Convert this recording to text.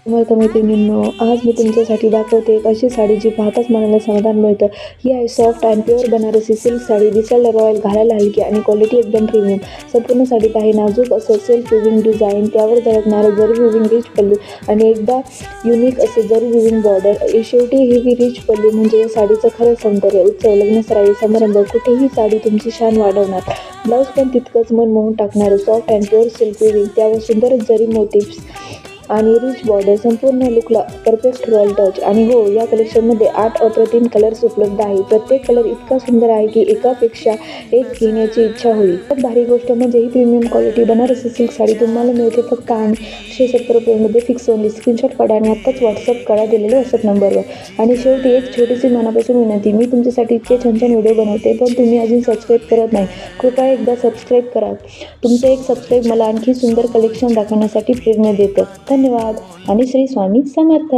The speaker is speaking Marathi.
समर्थ मैत्रिणींनो, आज मी तुमच्यासाठी दाखवते एक अशी साडी जी पाहताच मनाला समाधान मिळतं. ही आहे soft and pure Banarasi silk sari. दिसायला रॉयल, घालायला हलकी आणि क्वालिटी एकदम प्रीमियम. संपूर्ण साडीत आहे नाजूक असं सेल्फ विविंग डिझाईन, त्यावर झळकणारं जरी विविंग रिच पल्लू आणि एकदा युनिक असे जरी विविंग बॉर्डर. शेवटी ही रिच पल्लू म्हणजे या साडीचं खरं सौंदर्य. उत्सव, लग्नसराई, समारंभ कुठेही साडी तुमची शान वाढवणार. ब्लाऊज पण तितकंच मन मोहून टाकणारं soft and pure silk viewing, त्यावर सुंदर जरी मोटिव्स आणि रिच बॉर्डर. संपूर्ण लुकला परफेक्ट रॉयल टच. आणि हो, या कलेक्शनमध्ये 8 अप्रतिम कलर्स उपलब्ध आहे. प्रत्येक कलर इतका सुंदर आहे की एकापेक्षा एक घेण्याची इच्छा होईल. खूप भारी गोष्ट म्हणजे ही premium quality Banarasi silk sari तुम्हाला मिळते फक्त 870 रुपयांमध्ये फिक्स ओनली. स्क्रीनशॉट काढा आणि आत्ताच व्हॉट्सअप करा दिलेल्या व्हॉट्सअप नंबरवर. आणि शेवटी एक छोटीशी मनापासून विनंती, मी तुमच्यासाठी इतके छान छान व्हिडिओ बनवते पण तुम्ही अजून सबस्क्राईब करत नाही. कृपया एकदा सबस्क्राईब करा. तुमचं एक सबस्क्राईब मला आणखी सुंदर कलेक्शन दाखवण्यासाठी प्रेरणा देतं. धन्यवाद आणि श्री स्वामी समर्थ.